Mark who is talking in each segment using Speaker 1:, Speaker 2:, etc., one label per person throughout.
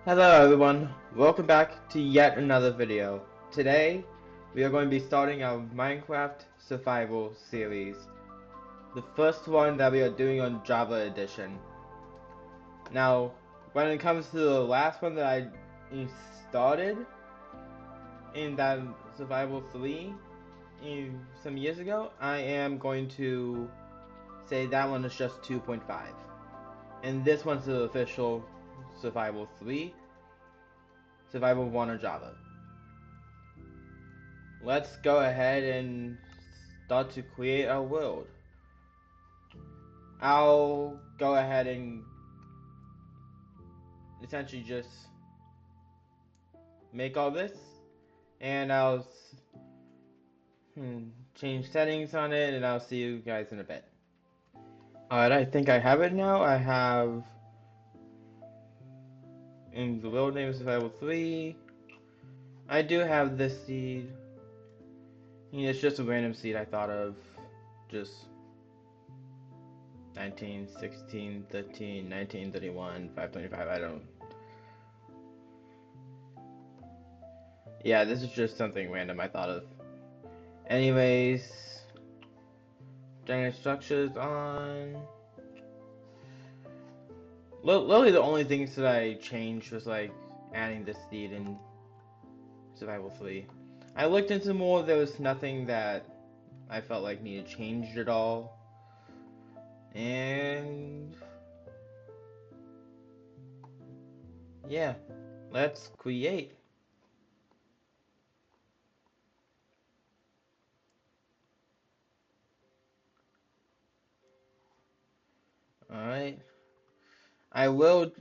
Speaker 1: Hello everyone, welcome back to yet another video. Today, we are going to be starting our Minecraft Survival series. The first one that we are doing on Java Edition. Now, when it comes to the last one that I started in that Survival 3 some years ago, I am going to say that one is just 2.5. And this one's the official Survival 3, Survival 1 on Java. Let's go ahead and start to create our world. I'll go ahead and essentially just make all this, and I'll change settings on it, and I'll see you guys in a bit. Alright, I think I have it now. I have in the world name Survival 3. I do have this seed. It's just a random seed I thought of. Just 19, 16, 13, 19, 31, 525. I don't. Yeah, this is just something random I thought of. Anyways, generate structures on. Literally, the only things that I changed was like adding this seed in Survival 3. I looked into more, there was nothing that I felt like needed changed at all. And yeah, let's create. Alright. I will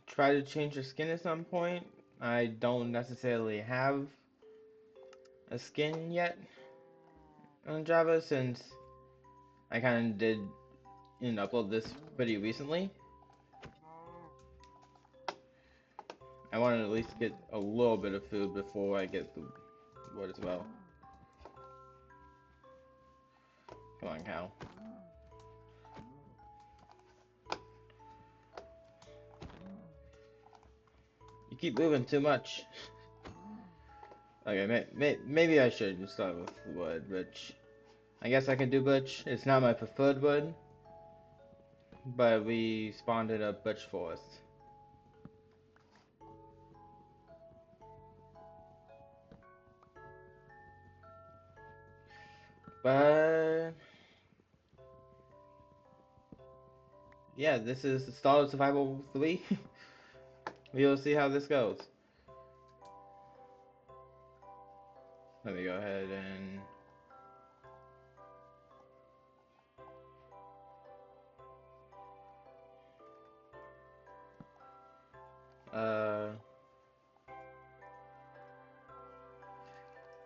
Speaker 1: try to change the skin at some point. I don't necessarily have a skin yet on Java since I kind of did upload this pretty recently. I want to at least get a little bit of food before I get the wood as well. Come on, cow. You keep moving too much. Okay, maybe I should start with wood, which I guess I can do butch. It's not my preferred wood, but we spawned in a butch forest. But yeah, this is the start of Survival 3. We will see how this goes. Let me go ahead and uh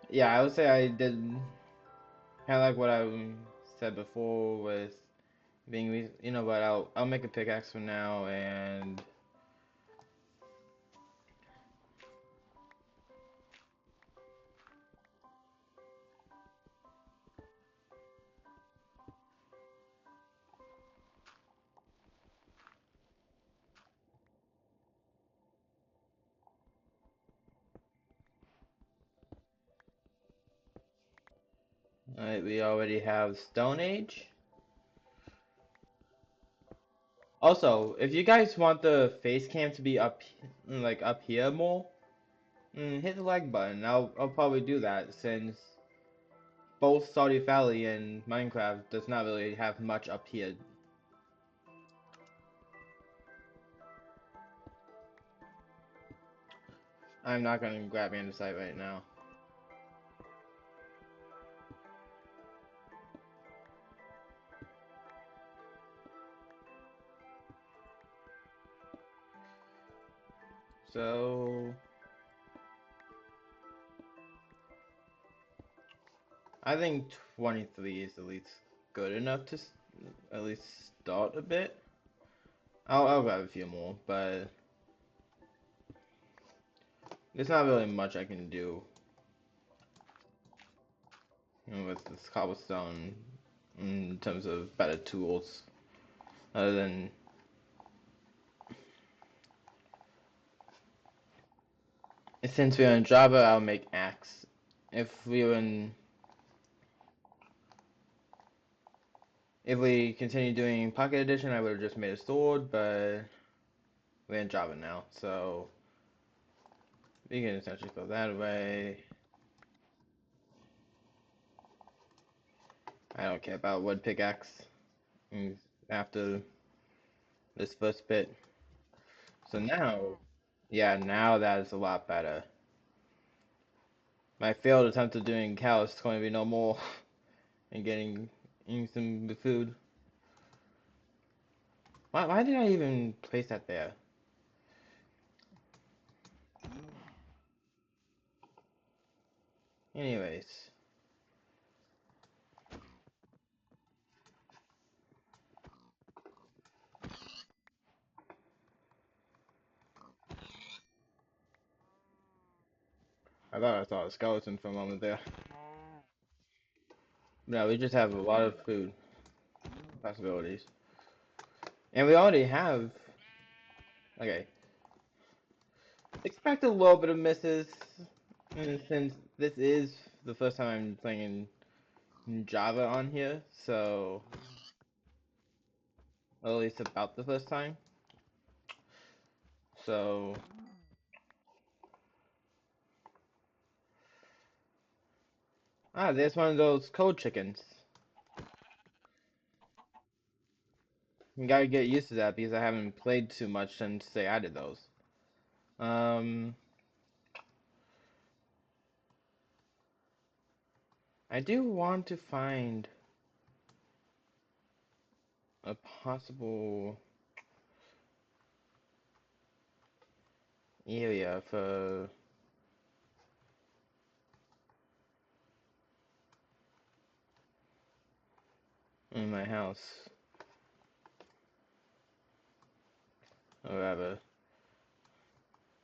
Speaker 1: yeah, I would say I did kind of like what I said before with being, but I'll make a pickaxe for now, and alright, we already have Stone Age. Also, if you guys want the face cam to be up here more, hit the like button. I'll probably do that since both Stardew Valley and Minecraft does not really have much up here. I'm not gonna grab andesite right now. So I think 23 is at least good enough to at least start a bit. I'll grab a few more, but there's not really much I can do with this cobblestone in terms of better tools, other than Since we're in Java, I'll make axe. If we continue doing Pocket Edition, I would have just made a sword, but we're in Java now, so we can essentially go that way. I don't care about wood pickaxe after this first bit. So now, yeah, now that is a lot better. My failed attempt of doing cow is going to be no more and eating some food. Why did I even place that there? Anyways, I thought I saw a skeleton for a moment there. No, we just have a lot of food possibilities. And we already have, okay, expect a little bit of misses, since this is the first time I'm playing in Java on here, so, or at least about the first time. So, there's one of those code chickens. You gotta get used to that because I haven't played too much since they added those. Um, I do want to find a possible area for in my house or whatever.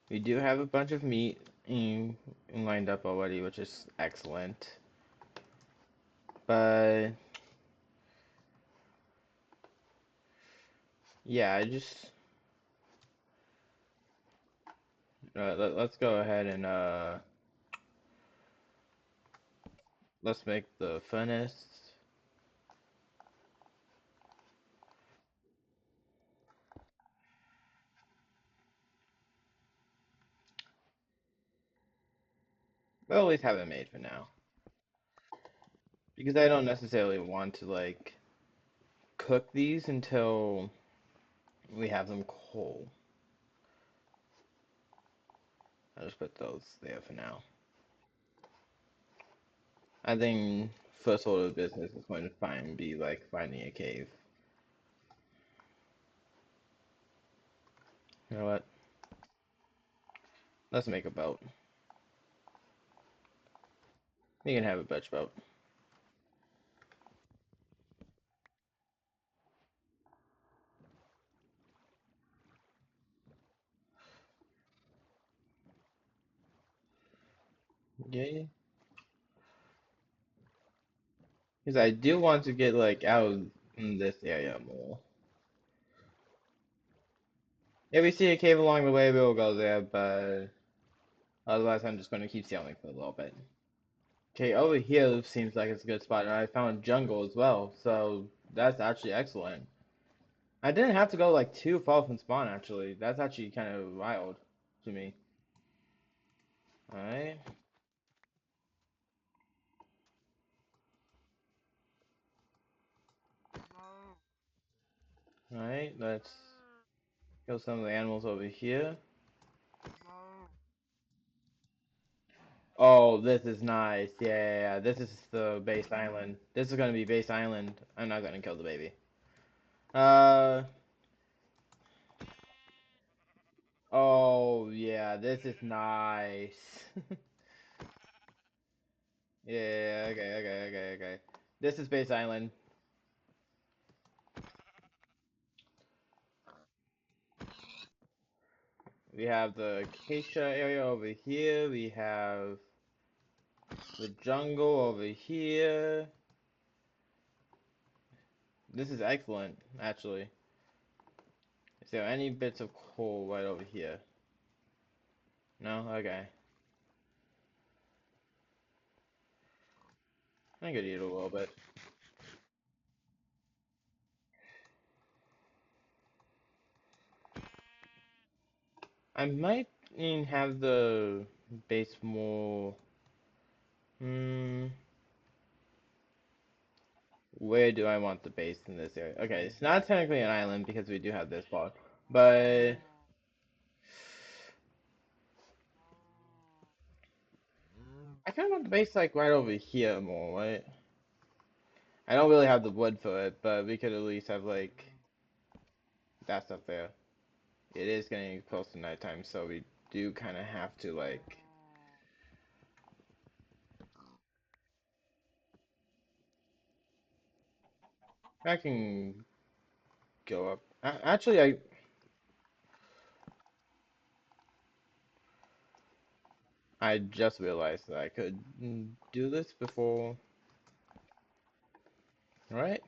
Speaker 1: We do have a bunch of meat lined up already, which is excellent. But yeah, let's go ahead and let's make the furnace. We'll at least have it made for now because I don't necessarily want to like cook these until we have them cold. I'll just put those there for now. I think first order of business is going to be like finding a cave. You know what? Let's make a boat. We can have a Dutch boat. Yeah, because I do want to get like out in this area more. If we see a cave along the way, we'll go there, but otherwise I'm just going to keep sailing for a little bit. Okay, over here seems like it's a good spot, and I found jungle as well, so that's actually excellent. I didn't have to go like too far from spawn actually. That's actually kind of wild to me. Alright. Alright, let's kill some of the animals over here. Oh, this is nice. Yeah, this is the base island. This is gonna be base island. I'm not gonna kill the baby. Uh, oh yeah, this is nice. Yeah, okay. This is base island. We have the acacia area over here. We have the jungle over here. This is excellent, actually. Is there any bits of coal right over here? No? Okay. I could eat a little bit. I might have the base more. Hmm. Where do I want the base in this area? Okay, it's not technically an island because we do have this part, but I kind of want the base like right over here more, right? I don't really have the wood for it, but we could at least have like that stuff there. It is getting close to nighttime, so we do kind of have to like. I can go up. Actually, I just realized that I could do this before. All right.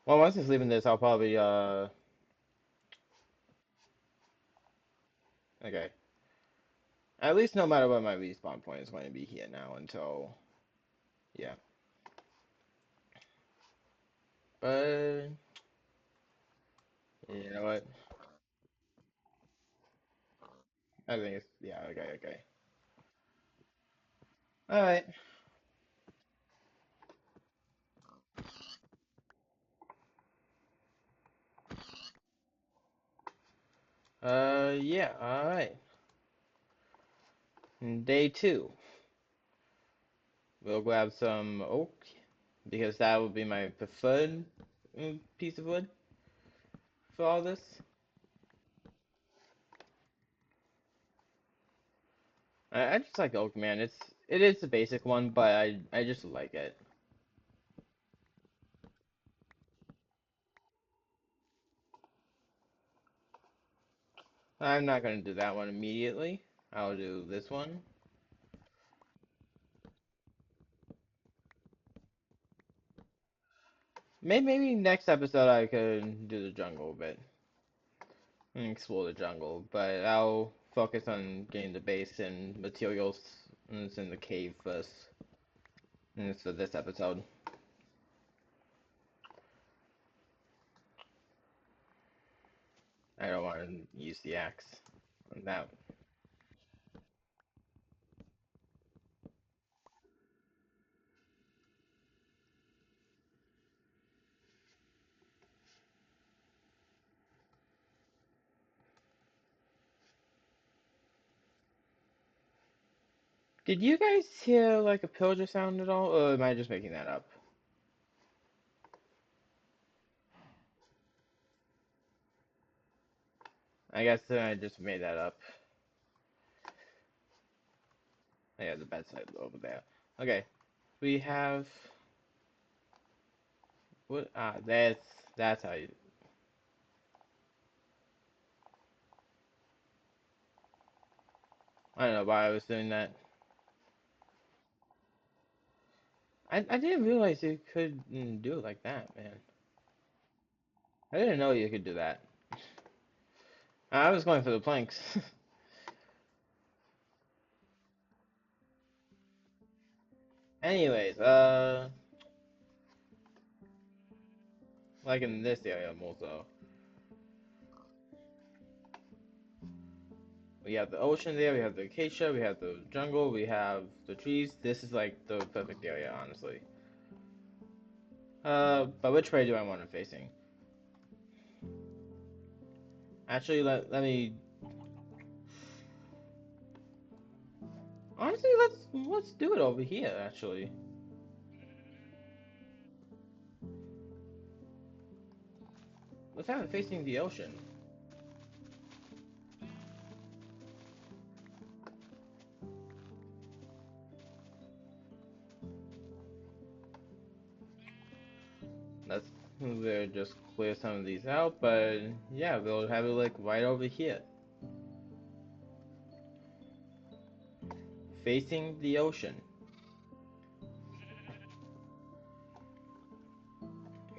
Speaker 1: Well, once it's leaving this, I'll probably okay. At least no matter what my respawn point is going to be here now until yeah. But you know what? I think it's yeah. Okay. Okay. All right. Yeah. All right. Day two. We'll grab some oak because that would be my preferred piece of wood for all this. I just like oak, man. It is a basic one, but I just like it. I'm not gonna do that one immediately. I'll do this one. Maybe next episode I could do the jungle bit and explore the jungle, but I'll focus on getting the base and materials and it's in the cave first. And it's for this episode. I don't want to use the axe on that. Did you guys hear like a pillager sound at all, or am I just making that up? I guess I just made that up. Yeah, the bedside over there. Okay, we have what? That's how you. I don't know why I was doing that. I didn't realize you could do it like that, man. I didn't know you could do that. I was going for the planks. Anyways, like in this area more so. We have the ocean there, we have the acacia, we have the jungle, we have the trees. This is like the perfect area, honestly. But which way do I want it facing? Actually, let me. Honestly, let's do it over here. Actually, let's have it facing the ocean. Let's just clear some of these out, but yeah, we'll have it like right over here, facing the ocean.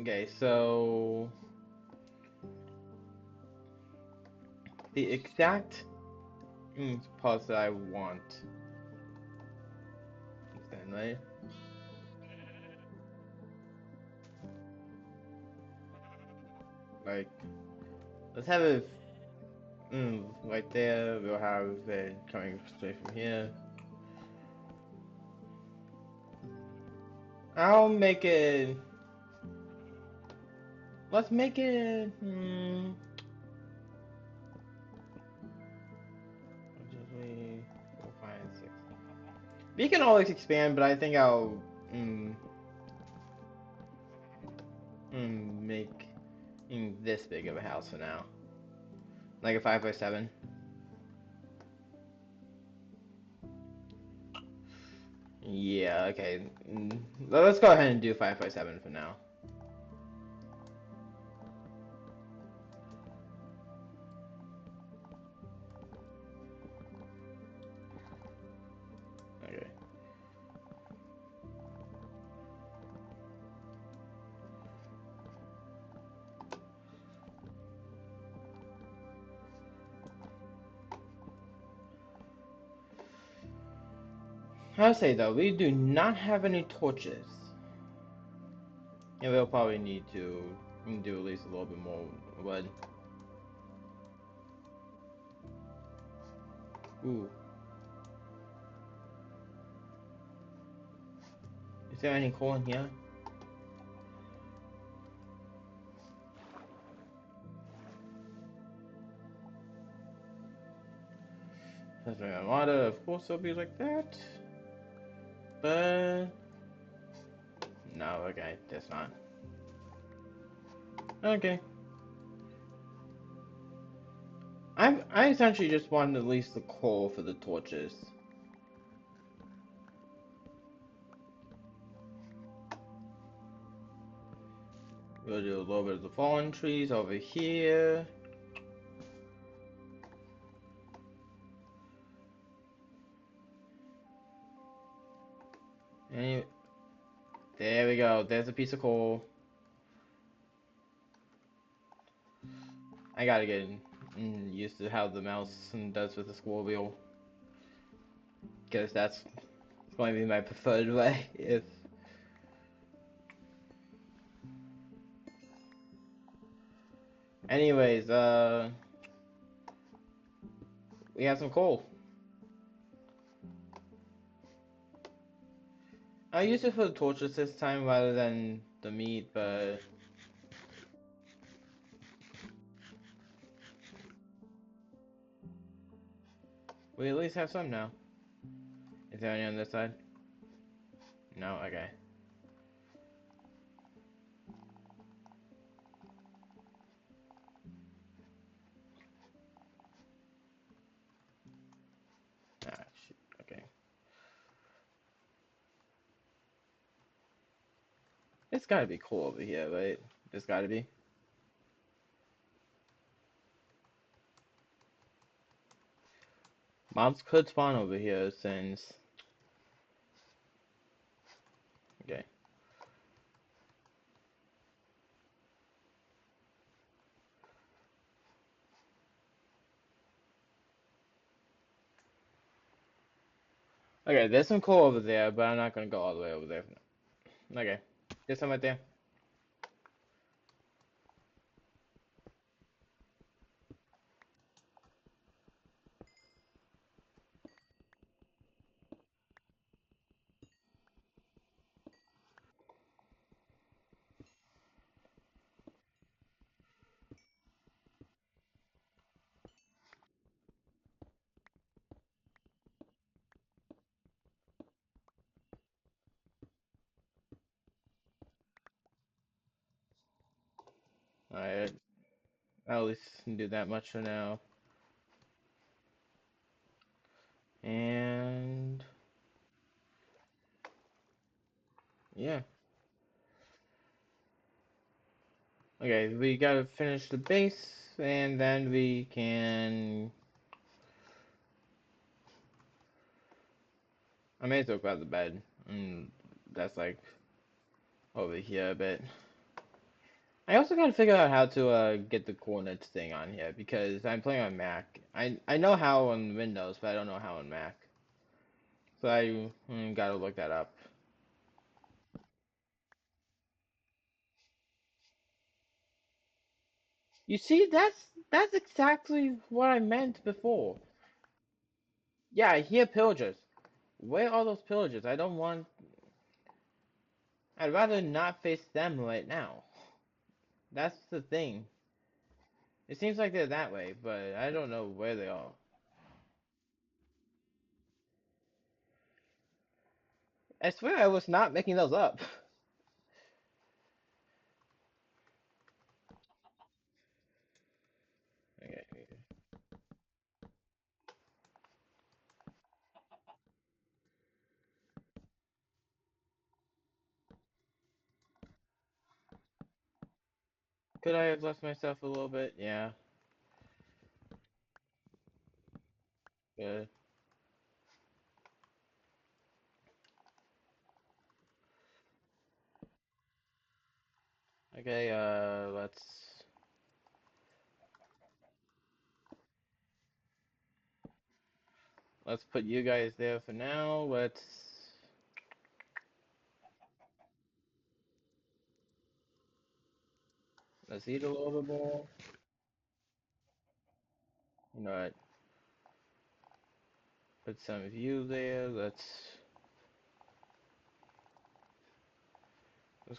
Speaker 1: Okay, so the exact parts that I want. Understand, right? Like, let's have it right there. We'll have it coming straight from here. I'll make it. Let's make it. 4, 5, 6. We can always expand, but I think I'll mm, make this big of a house for now, like a 5 by 7. Yeah, okay. Let's go ahead and do 5 by 7 for now. Okay. I'll say though, we do not have any torches. And we'll probably need to do at least a little bit more wood. Ooh. Is there any coal in here? There's a lot of course it'll be like that. But no, okay, that's not. Okay. I essentially just wanted at least the coal for the torches. We'll do a little bit of the fallen trees over here. And there we go. There's a piece of coal. I gotta get used to how the mouse does with the scroll wheel, because that's going to be my preferred way. If anyways, we have some coal. I used it for the torches this time rather than the meat, but we at least have some now. Is there any on this side? No? Okay. Ah, shoot. Okay. It's gotta be coal over here, right? There's gotta be. Mobs could spawn over here since... Okay. Okay, there's some coal over there, but I'm not gonna go all the way over there. Okay. There's some right there. Alright. I'll at least do that much for now. And... yeah. Okay, we gotta finish the base, and then we can... I may as well grab the bed. That's like over here a bit. I also gotta figure out how to get the coordinates thing on here because I'm playing on Mac. I know how on Windows, but I don't know how on Mac. So I gotta look that up. You see, that's exactly what I meant before. Yeah, I hear pillagers. Where are those pillagers? I don't want. I'd rather not face them right now. That's the thing. It seems like they're that way, but I don't know where they are. I swear I was not making those up. Okay. Could I have left myself a little bit? Yeah. Good. Okay, let's put you guys there for now. Let's eat a little bit more. You know what? Put some of you there. Let's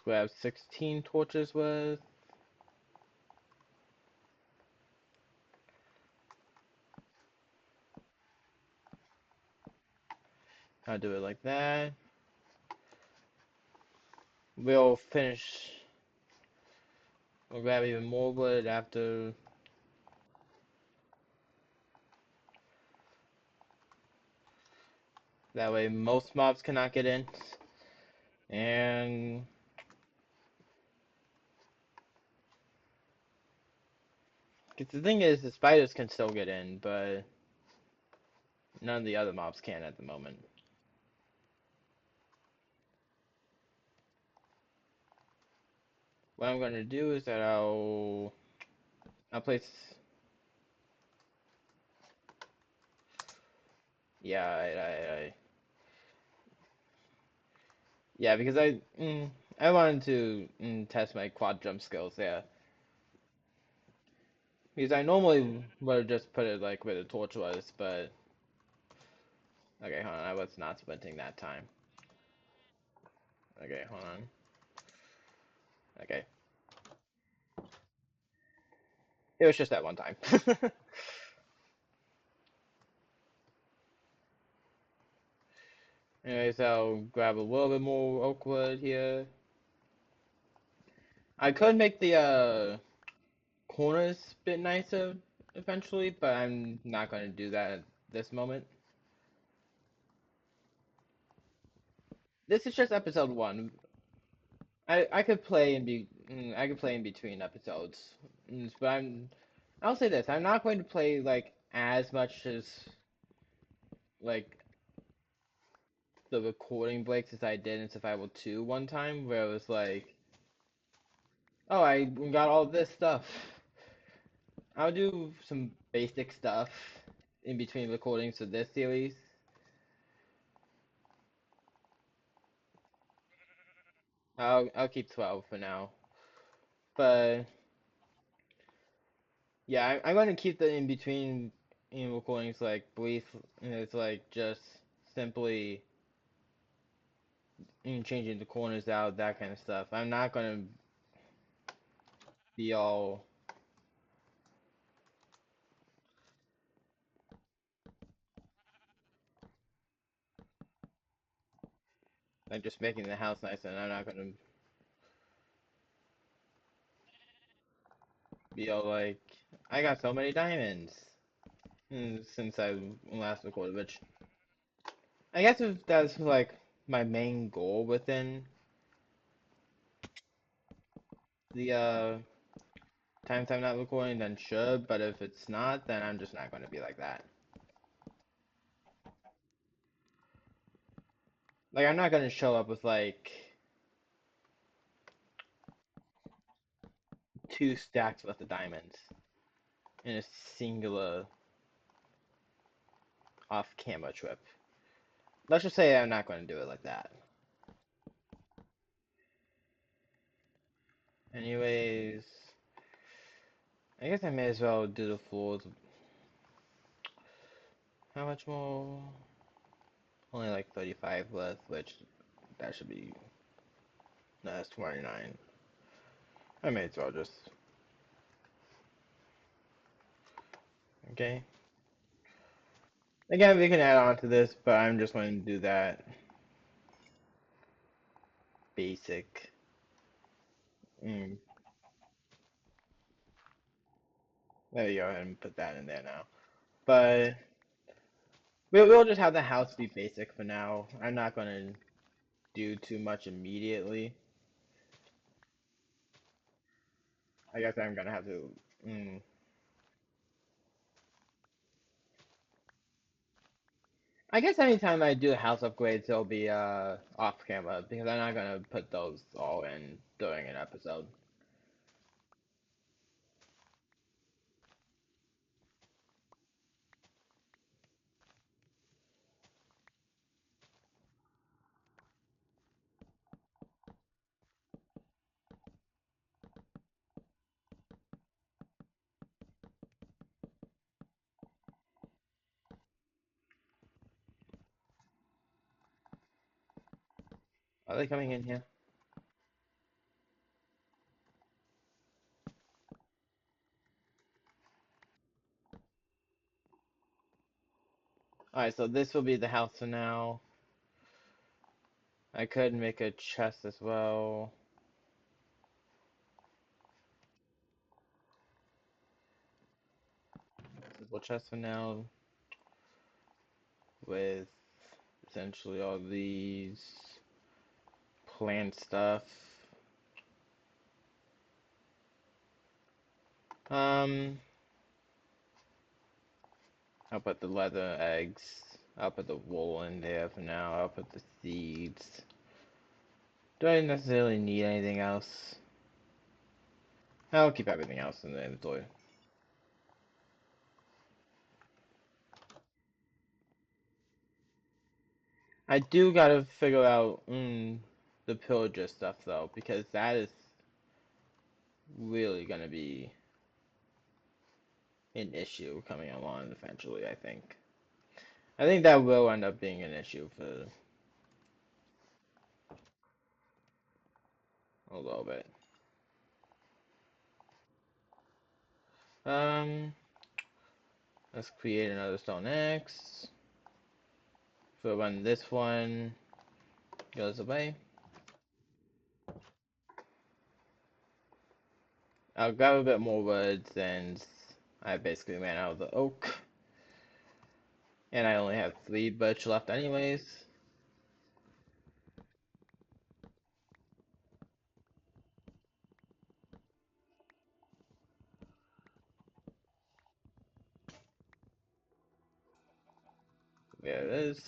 Speaker 1: grab 16 torches worth. I'll do it like that. We'll finish. We'll grab even more wood after. That way most mobs cannot get in. And cause the thing is, the spiders can still get in, but none of the other mobs can at the moment. What I'm gonna do is that I'll place. Yeah, yeah, because I wanted to test my quad jump skills. Yeah, because I normally would have just put it like where the torch was, but okay, hold on, I was not sprinting that time. Okay, hold on. Okay, it was just that one time. Anyways, I'll grab a little bit more oak wood here. I could make the corners a bit nicer eventually, but I'm not going to do that at this moment. This is just episode one. I could play I could play in between episodes, but I'll say this: I'm not going to play like as much as like the recording breaks as I did in Survival 2 one time, where it was like, oh, I got all this stuff. I'll do some basic stuff in between recordings of this series. I'll keep 12 for now, but yeah, I'm going to keep the in between recordings like brief. It's like just simply changing the corners out, that kind of stuff. I'm not going to be all like just making the house nice, and I'm not going to be all like, I got so many diamonds since I last recorded, which I guess if that's like my main goal within the times I'm not recording, then sure. But if it's not, then I'm just not going to be like that. Like I'm not going to show up with like 2 stacks worth of diamonds in a singular off-camera trip. Let's just say I'm not going to do it like that. Anyways, I guess I may as well do the floors. How much more? Only like 35 left, which that should be. No, that's 29. I may as well just. Okay. Again, we can add on to this, but I'm just going to do that basic. Mm, there you go, and put that in there now. But we'll just have the house be basic for now. I'm not going to do too much immediately. I guess I'm going to have to. Mm, I guess anytime I do house upgrades, it'll be off camera because I'm not gonna put those all in during an episode. Are they coming in here? Alright, so this will be the house for now. I could make a chest as well. Simple chest for now with essentially all these plant stuff. Um, I'll put the leather eggs. I'll put the wool in there for now. I'll put the seeds. Do I necessarily need anything else? I'll keep everything else in the inventory. I do gotta figure out the pillager stuff though, because that is really gonna be an issue coming along eventually, I think. I think that will end up being an issue for a little bit. Um, let's create another stone axe. For when this one goes away, I'll grab a bit more wood since I basically ran out of the oak. And I only have 3 birch left anyways. There it is.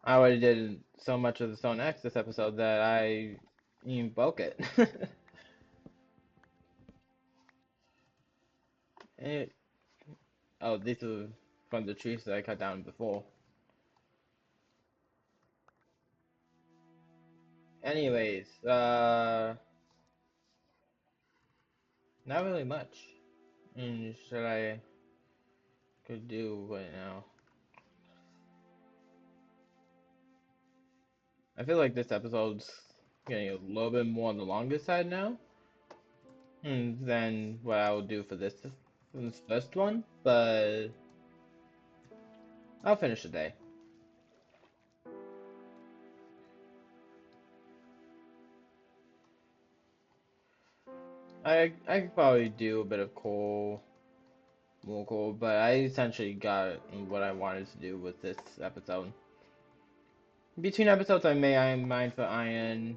Speaker 1: I already did so much of the Stone Axe this episode that I even broke it. it. Oh, these are from the trees that I cut down before. Anyways, not really much. Should I could do right now? I feel like this episode's getting a little bit more on the longer side now than what I will do for this first one, but I'll finish the day. I could probably do a bit of coal, more coal, but I essentially got what I wanted to do with this episode. Between episodes, I may iron mine for iron.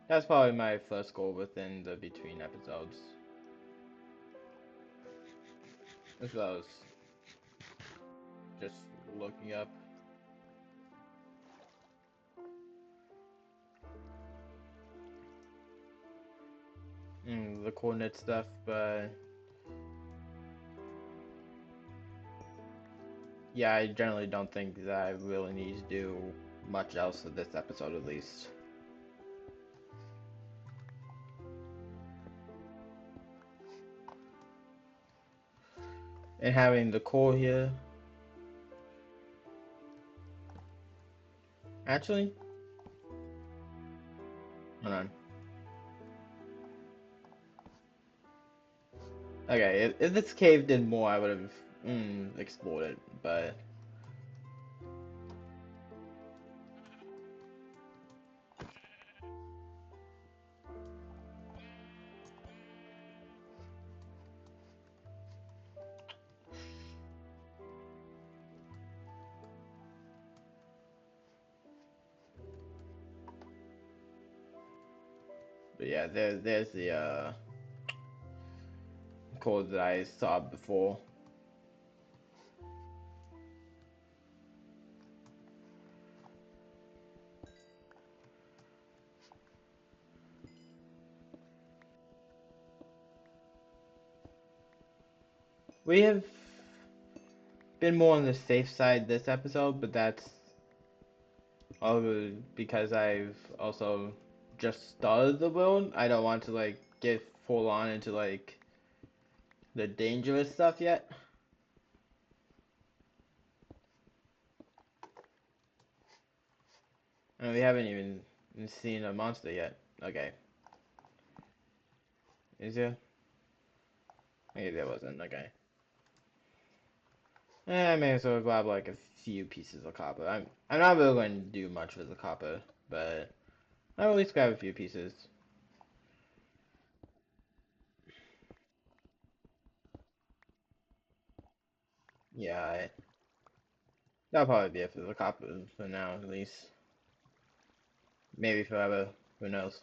Speaker 1: That's probably my first goal within the between episodes, as well as just looking up. the coordinate stuff, but yeah, I generally don't think that I really need to do much else for this episode at least. And having the core here. Actually, hold on. Okay, if this cave did more, I would have explored it, but yeah, there's the code that I saw before. We have been more on the safe side this episode, but that's all because I've also just started the build. I don't want to like get full on into like the dangerous stuff yet. And we haven't even seen a monster yet. Okay. Is there? Maybe there wasn't. Okay. I may as well grab like a few pieces of copper. I'm not really going to do much with the copper, but I'll at least grab a few pieces. Yeah, that'll probably be it for the copper for now, at least. Maybe forever. Who knows?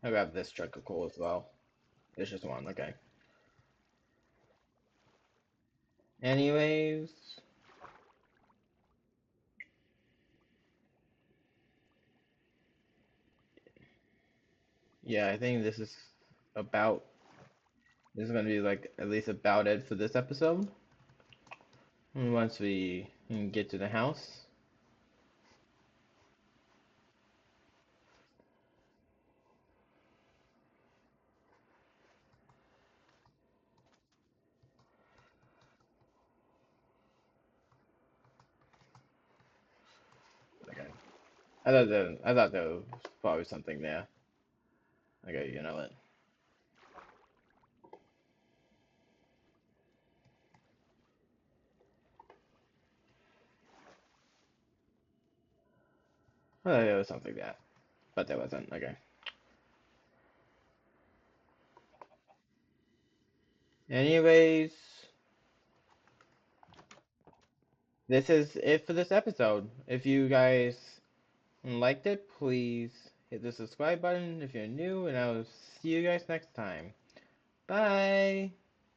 Speaker 1: I'll grab this chunk of coal as well. There's just one. Okay. Anyways, yeah, I think about this is gonna be like at least about it for this episode. And once we get to the house. Okay. I thought there was probably something there. Okay, you know what? I thought there was something there, but there wasn't. Okay. Anyways, this is it for this episode. If you guys liked it, please hit the subscribe button if you're new, and I'll see you guys next time. Bye!